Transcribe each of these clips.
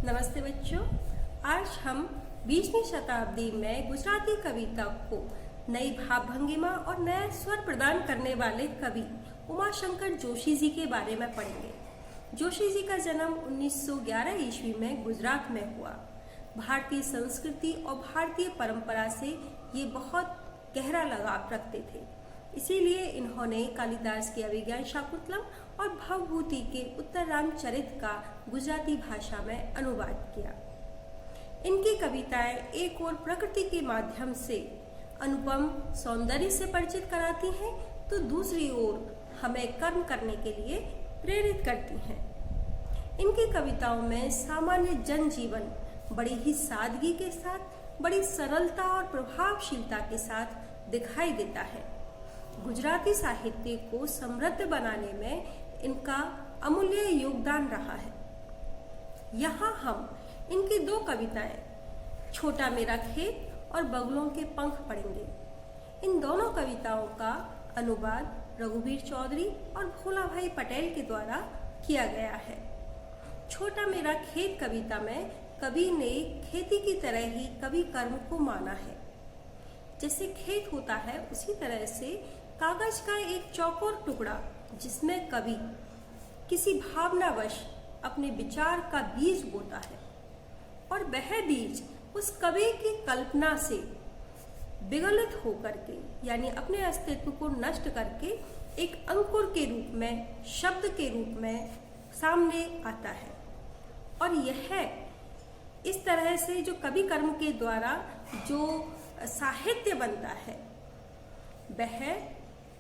नमस्ते बच्चों, आज हम 20वीं शताब्दी में गुजराती कविता को नई भाव भंगिमा और नया स्वर प्रदान करने वाले कवि उमाशंकर जोशी जी के बारे में पढ़ेंगे। जोशी जी का जन्म 1911 ईस्वी में गुजरात में हुआ। भारतीय संस्कृति और भारतीय परंपरा से ये बहुत गहरा लगाव रखते थे, इसीलिए इन्होंने कालिदास के अभिज्ञान शाकुंतलम और भवभूति के उत्तर रामचरित का गुजराती भाषा में अनुवाद किया। इनकी कविताएं एक ओर प्रकृति के माध्यम से अनुपम सौंदर्य से परिचित कराती हैं, तो दूसरी ओर हमें कर्म करने के लिए प्रेरित करती हैं। इनकी कविताओं में सामान्य जनजीवन बड़ी ही सादगी के साथ, बड़ी सरलता और प्रभावशीलता के साथ दिखाई देता है। गुजराती साहित्य को समृद्ध बनाने में इनका अमूल्य योगदान रहा है। यहाँ हम इनकी दो कविताएं छोटा मेरा खेत और बगुलों के पंख पढ़ेंगे। इन दोनों कविताओं का अनुवाद रघुवीर चौधरी और भोला भाई पटेल के द्वारा किया गया है। छोटा मेरा खेत कविता में कवि ने खेती की तरह ही कवि कर्म को माना है। जैसे खेत होता है, उसी तरह से कागज का एक चौकोर टुकड़ा जिसमें कवि किसी भावनावश अपने विचार का बीज बोता है, और वह बीज उस कवि की कल्पना से विगलित होकर के, यानी अपने अस्तित्व को नष्ट करके, एक अंकुर के रूप में, शब्द के रूप में सामने आता है। और यह इस तरह से जो कवि कर्म के द्वारा जो साहित्य बनता है, वह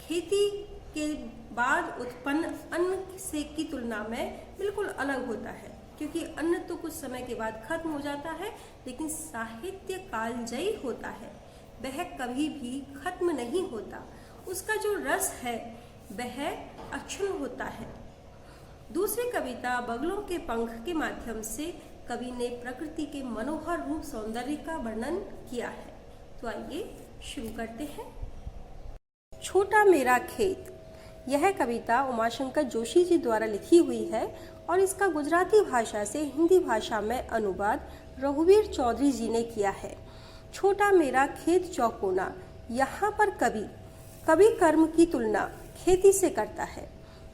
खेती के बाद उत्पन्न अन्न से की तुलना में बिल्कुल अलग होता है, क्योंकि अन्न तो कुछ समय के बाद खत्म हो जाता है, लेकिन साहित्य कालजयी होता है, वह कभी भी खत्म नहीं होता। उसका जो रस है वह अक्षुण्ण होता है। दूसरी कविता बगुलों के पंख के माध्यम से कवि ने प्रकृति के मनोहर रूप सौंदर्य का वर्णन किया है। तो आइए शुरू करते हैं। छोटा मेरा खेत, यह कविता उमाशंकर जोशी जी द्वारा लिखी हुई है और इसका गुजराती भाषा से हिंदी भाषा में अनुवाद रघुवीर चौधरी जी ने किया है। छोटा मेरा खेत चौकोना, यहाँ पर कवि कर्म की तुलना खेती से करता है।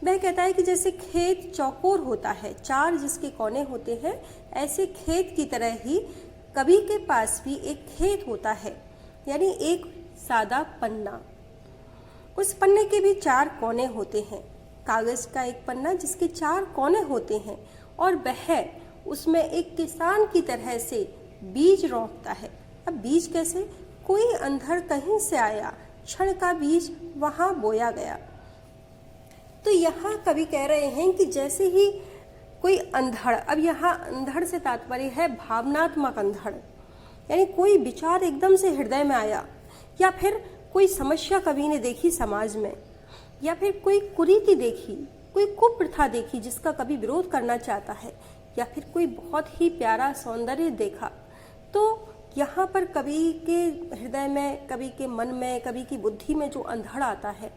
वह कहता है कि जैसे खेत चौकोर होता है, चार जिसके कोने होते हैं, ऐसे खेत की तरह ही कवि के पास भी एक खेत होता है, यानी एक सादा पन्ना। उस पन्ने के भी चार कोने होते हैं। कागज का एक पन्ना जिसके चार कोने होते हैं, और वह उसमें एक किसान की तरह से बीज रोपता है। अब बीज कैसे? कोई अंधड़ कहीं से आया, क्षण का बीज वहां बोया गया। तो यहाँ कवि कह रहे हैं कि जैसे ही कोई अंधड़, अब यहाँ अंधड़ से तात्पर्य है भावनात्मक अंधड़, यानी कोई विचार एकदम से हृदय में आया, या फिर कोई समस्या कवि ने देखी समाज में, या फिर कोई कुरीति देखी, कोई कुप्रथा देखी जिसका कवि विरोध करना चाहता है, या फिर कोई बहुत ही प्यारा सौंदर्य देखा, तो यहाँ पर कवि के हृदय में, कवि के मन में, कवि की बुद्धि में जो अंधड़ आता है,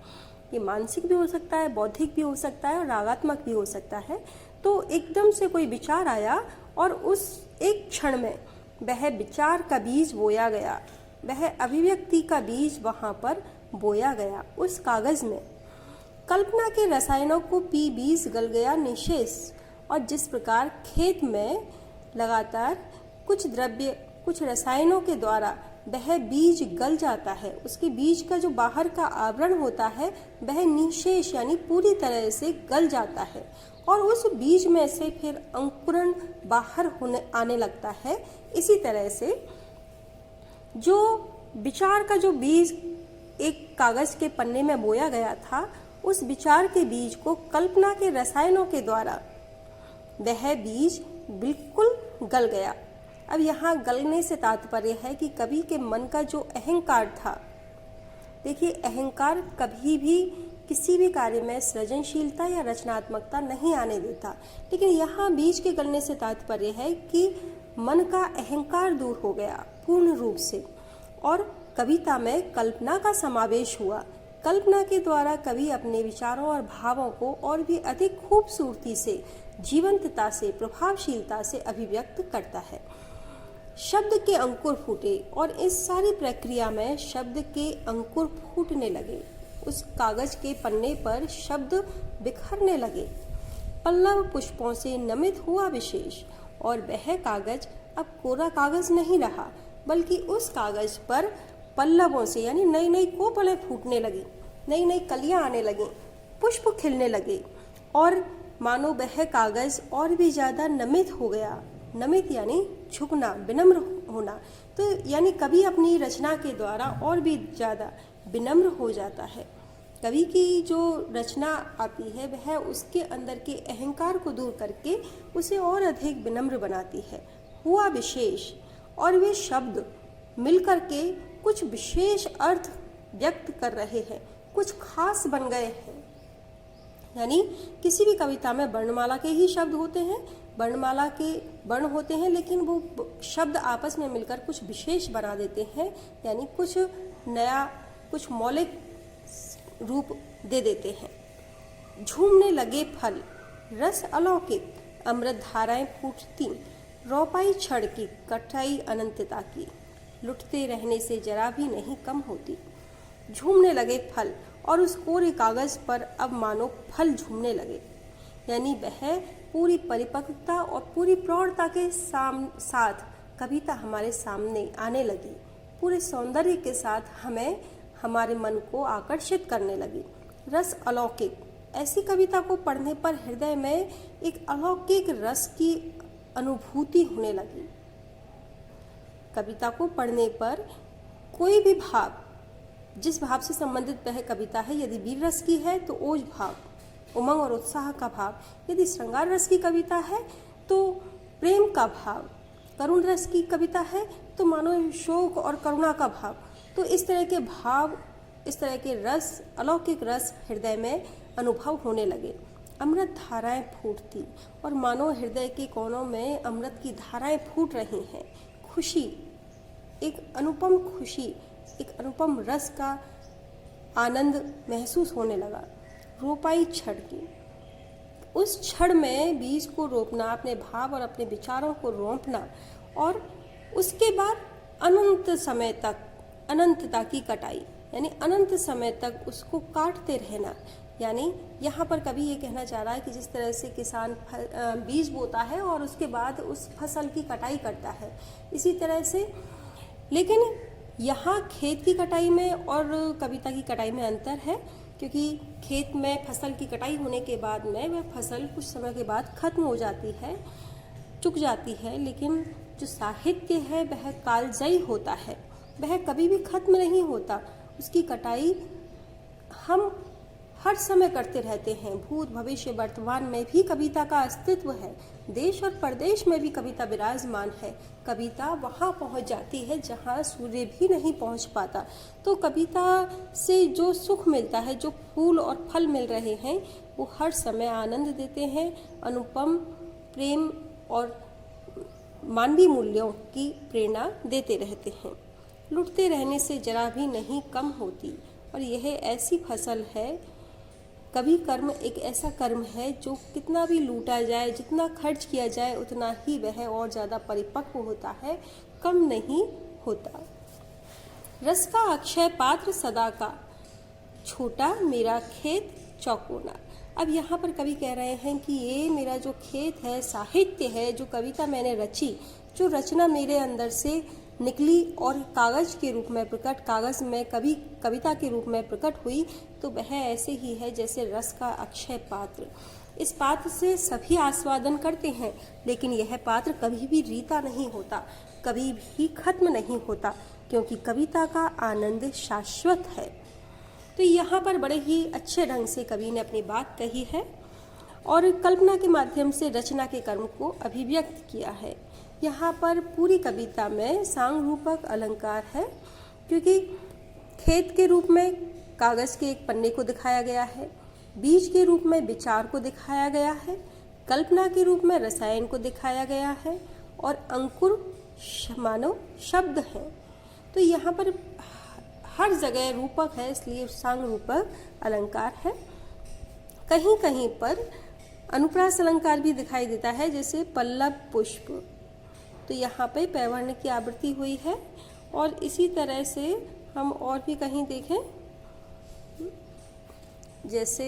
ये मानसिक भी हो सकता है, बौद्धिक भी हो सकता है और रागात्मक भी हो सकता है। तो एकदम से कोई विचार आया और उस एक क्षण में वह विचार का बीज बोया गया, वह अभिव्यक्ति का बीज वहाँ पर बोया गया उस कागज में। कल्पना के रसायनों को पी बीज गल गया निशेष। और जिस प्रकार खेत में लगातार कुछ द्रव्य, कुछ रसायनों के द्वारा वह बीज गल जाता है, उसके बीज का जो बाहर का आवरण होता है वह निशेष यानी पूरी तरह से गल जाता है, और उस बीज में से फिर अंकुरण बाहर आने लगता है। इसी तरह से जो विचार का जो बीज एक कागज के पन्ने में बोया गया था, उस विचार के बीज को कल्पना के रसायनों के द्वारा वह बीज बिल्कुल गल गया। अब यहाँ गलने से तात्पर्य है कि कवि के मन का जो अहंकार था, देखिए अहंकार कभी भी किसी भी कार्य में सृजनशीलता या रचनात्मकता नहीं आने देता, लेकिन यहाँ बीज के गलने से तात्पर्य है कि मन का अहंकार दूर हो गया पूर्ण रूप से, और कविता में कल्पना का समावेश हुआ। कल्पना के द्वारा कवि अपने विचारों और भावों को और भी अधिक खूबसूरती से, जीवंतता से, प्रभावशीलता से अभिव्यक्त करता है। शब्द के अंकुर फूटे और इस सारी प्रक्रिया में शब्द के अंकुर फूटने लगे। उस कागज के पन्ने पर शब्द बिखरने लगे। पल्लव पुष्पों से नमित हुआ विशेष, और वह कागज अब कोरा कागज नहीं रहा, बल्कि उस कागज पर पल्लवों से यानी नई नई कोपलें फूटने लगी, नई नई कलियां आने लगी, पुष्प खिलने लगे, और मानो वह कागज और भी ज्यादा नमित हो गया। नमित यानी झुकना, विनम्र होना। तो यानी कवि अपनी रचना के द्वारा और भी ज्यादा विनम्र हो जाता है। कवि की जो रचना आती है वह उसके अंदर के अहंकार को दूर करके उसे और अधिक विनम्र बनाती है। हुआ विशेष, और वे शब्द मिलकर के कुछ विशेष अर्थ व्यक्त कर रहे हैं, कुछ खास बन गए हैं। यानी किसी भी कविता में वर्णमाला के ही शब्द होते हैं, वर्णमाला के वर्ण होते हैं, लेकिन वो शब्द आपस में मिलकर कुछ विशेष बना देते हैं, यानी कुछ नया, कुछ मौलिक रूप दे देते हैं। झूमने लगे फल, रस अलौकिक, अमृत धाराएं फूटती, रोपाई छड़ की, कटाई अनंतता की, लुटते रहने से जरा भी नहीं कम होती। झूमने लगे फल, और उस कोरे कागज पर अब मानो फल झूमने लगे, यानी वह पूरी परिपक्वता और पूरी प्रौढ़ता के साथ कविता हमारे सामने आने लगी। पूरे सौंदर्य के साथ हमें, हमारे मन को आकर्षित करने लगी। रस अलौकिक, ऐसी कविता को पढ़ने पर हृदय में एक अलौकिक रस की अनुभूति होने लगी। कविता को पढ़ने पर कोई भी भाव, जिस भाव से संबंधित वह कविता है, यदि वीर रस की है तो ओज भाव, उमंग और उत्साह का भाव, यदि श्रृंगार रस की कविता है तो प्रेम का भाव, करुण रस की कविता है तो मानो शोक और करुणा का भाव। तो इस तरह के भाव, इस तरह के रस, अलौकिक रस हृदय में अनुभव होने लगे। अमृत धाराएं फूटती, और मानो हृदय के कोनों में अमृत की धाराएं फूट रही हैं। खुशी, एक अनुपम खुशी, एक अनुपम रस का आनंद महसूस होने लगा। रोपाई छड़ की, उस छड़ में बीज को रोपना, अपने भाव और अपने विचारों को रोपना, और उसके बाद अनंत समय तक, अनंतता की कटाई, यानी अनंत समय तक उसको काटते रहना। यानी यहाँ पर कवि ये कहना चाह रहा है कि जिस तरह से किसान बीज बोता है और उसके बाद उस फसल की कटाई करता है, इसी तरह से, लेकिन यहाँ खेत की कटाई में और कविता की कटाई में अंतर है, क्योंकि खेत में फसल की कटाई होने के बाद में वह फसल कुछ समय के बाद खत्म हो जाती है, चुक जाती है, लेकिन जो साहित्य है वह कालजयी होता है, वह कभी भी खत्म नहीं होता। उसकी कटाई हम हर समय करते रहते हैं। भूत, भविष्य, वर्तमान में भी कविता का अस्तित्व है। देश और परदेश में भी कविता विराजमान है। कविता वहाँ पहुँच जाती है जहाँ सूर्य भी नहीं पहुँच पाता। तो कविता से जो सुख मिलता है, जो फूल और फल मिल रहे हैं, वो हर समय आनंद देते हैं, अनुपम प्रेम और मानवीय मूल्यों की प्रेरणा देते रहते हैं। लुटते रहने से जरा भी नहीं कम होती, और यह ऐसी फसल है, कवि कर्म एक ऐसा कर्म है जो कितना भी लूटा जाए, जितना खर्च किया जाए, उतना ही वह और ज़्यादा परिपक्व होता है, कम नहीं होता। रस का अक्षय पात्र सदा का, छोटा मेरा खेत चौकोना। अब यहाँ पर कवि कह रहे हैं कि ये मेरा जो खेत है, साहित्य है, जो कविता मैंने रची, जो रचना मेरे अंदर से निकली और कागज के रूप में प्रकट, कागज में कविता के रूप में प्रकट हुई, तो वह ऐसे ही है जैसे रस का अक्षय पात्र। इस पात्र से सभी आस्वादन करते हैं, लेकिन यह पात्र कभी भी रीता नहीं होता, कभी भी खत्म नहीं होता, क्योंकि कविता का आनंद शाश्वत है। तो यहाँ पर बड़े ही अच्छे ढंग से कवि ने अपनी बात कही है और कल्पना के माध्यम से रचना के कर्म को अभिव्यक्त किया है। यहाँ पर पूरी कविता में सांग रूपक अलंकार है, क्योंकि खेत के रूप में कागज के एक पन्ने को दिखाया गया है, बीज के रूप में विचार को दिखाया गया है, कल्पना के रूप में रसायन को दिखाया गया है, और अंकुर मानो शब्द हैं। तो यहाँ पर हर जगह रूपक है, इसलिए सांग रूपक अलंकार है। कहीं कहीं पर अनुप्रास अलंकार भी दिखाई देता है, जैसे पल्लव पुष्प, तो यहाँ पे पैवर्ण की आवृत्ति हुई है। और इसी तरह से हम और भी कहीं देखें, जैसे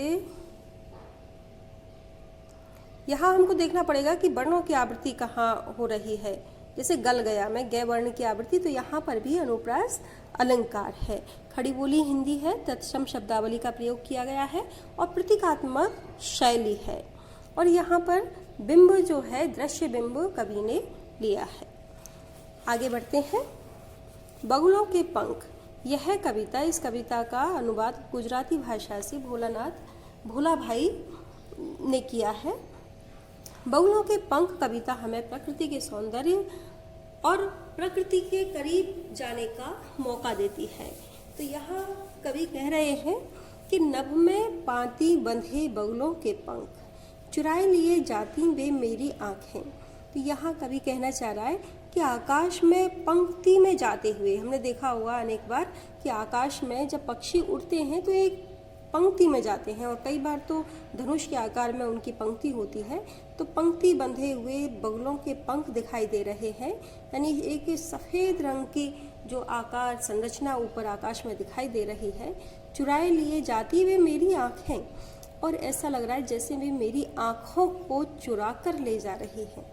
यहाँ हमको देखना पड़ेगा कि वर्णों की आवृत्ति कहाँ हो रही है। जैसे गल गया में गै वर्ण की आवृत्ति, तो यहाँ पर भी अनुप्रास अलंकार है। खड़ी बोली हिंदी है, तत्सम शब्दावली का प्रयोग किया गया है और प्रतीकात्मक शैली है। और यहाँ पर बिंब जो है, दृश्य बिंब कवि ने लिया है। आगे बढ़ते हैं। बगुलों के पंख, यह कविता, इस कविता का अनुवाद गुजराती भाषा से भोला भाई ने किया है। बगुलों के पंख कविता हमें प्रकृति के सौंदर्य और प्रकृति के करीब जाने का मौका देती है। तो यहाँ कवि कह रहे हैं कि नभ में पाती बंधे बगुलों के पंख, चुराए लिए जाती वे मेरी आँखें। तो यहाँ कवि कहना चाह रहा है कि आकाश में पंक्ति में जाते हुए, हमने देखा हुआ अनेक बार कि आकाश में जब पक्षी उड़ते हैं तो एक पंक्ति में जाते हैं, और कई बार तो धनुष के आकार में उनकी पंक्ति होती है। तो पंक्ति बंधे हुए बगुलों के पंख दिखाई दे रहे हैं, यानी एक सफ़ेद रंग की जो आकार संरचना ऊपर आकाश में दिखाई दे रही है। चुराए लिए जाती वे मेरी आँखें, और ऐसा लग रहा है जैसे वे मेरी आँखों को चुरा कर ले जा रही हैं,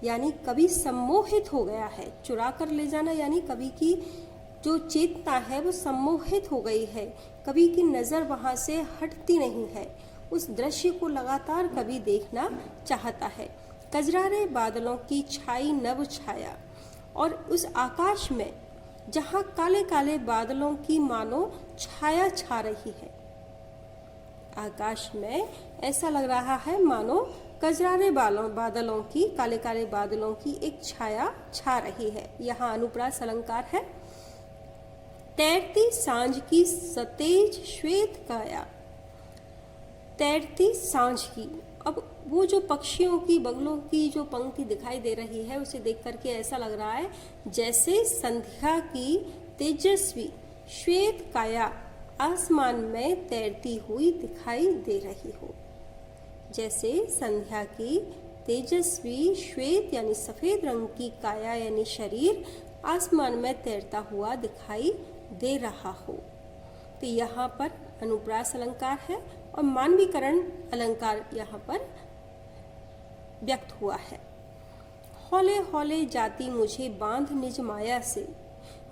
यानी कवि सम्मोहित हो गया है। चुरा कर ले जाना यानी कवि की जो चेतना है वो सम्मोहित हो गई है, कवि की नज़र वहाँ से हटती नहीं है, उस दृश्य को लगातार कवि देखना चाहता है। कजरारे बादलों की छाई नभ छाया, और उस आकाश में जहाँ काले काले बादलों की मानो छाया छा रही है, आकाश में ऐसा लग रहा है मानो कजरारे बादलों की, काले काले बादलों की एक छाया छा रही है। यहाँ अनुप्रास अलंकार है। तैरती सांझ की सतेज श्वेत काया, तैरती सांझ की। अब वो जो पक्षियों की, बगुलों की जो पंक्ति दिखाई दे रही है, उसे देख करके ऐसा लग रहा है जैसे संध्या की तेजस्वी श्वेत काया आसमान में तैरती हुई दिखाई दे रही हो। जैसे संध्या की तेजस्वी श्वेत यानी सफ़ेद रंग की काया यानी शरीर आसमान में तैरता हुआ दिखाई दे रहा हो। तो यहाँ पर अनुप्रास अलंकार है और मानवीकरण अलंकार यहाँ पर व्यक्त हुआ है। हौले हौले जाती मुझे बांध निज माया से।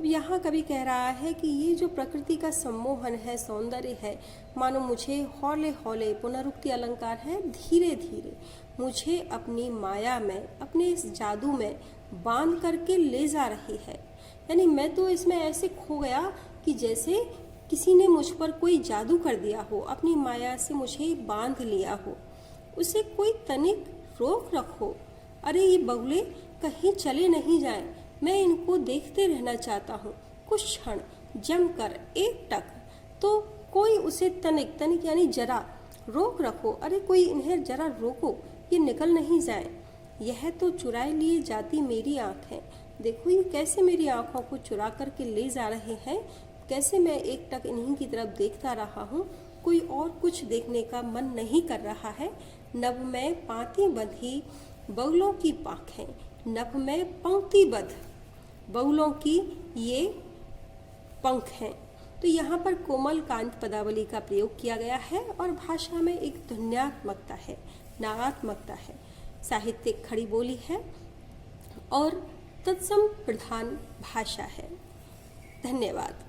यहाँ कवि कह रहा है कि ये जो प्रकृति का सम्मोहन है, सौंदर्य है, मानो मुझे हौले हौले, पुनरुक्ति अलंकार है, धीरे धीरे मुझे अपनी माया में, अपने इस जादू में बांध करके ले जा रही है। यानी मैं तो इसमें ऐसे खो गया कि जैसे किसी ने मुझ पर कोई जादू कर दिया हो, अपनी माया से मुझे बांध लिया हो। उसे कोई तनिक रोक रखो, अरे ये बगुले कहीं चले नहीं जाएं, मैं इनको देखते रहना चाहता हूँ कुछ क्षण जमकर एकटक। तो कोई उसे तनिक यानी जरा रोक रखो, अरे कोई इन्हें जरा रोको, ये निकल नहीं जाए। यह तो चुराए लिए जाती मेरी आँखें, देखो ये कैसे मेरी आँखों को चुरा करके ले जा रहे हैं, कैसे मैं एकटक इन्हीं की तरफ देखता रहा हूँ, कोई और कुछ देखने का मन नहीं कर रहा है। नभ में पाती बंधी बगुलों की पाखें, नभ में पंक्तिबद्ध बगुलों की ये पंख हैं। तो यहाँ पर कोमल कांत पदावली का प्रयोग किया गया है और भाषा में एक ध्वन्यात्मकता है, नादात्मकता है, साहित्यिक खड़ी बोली है और तत्सम प्रधान भाषा है। धन्यवाद।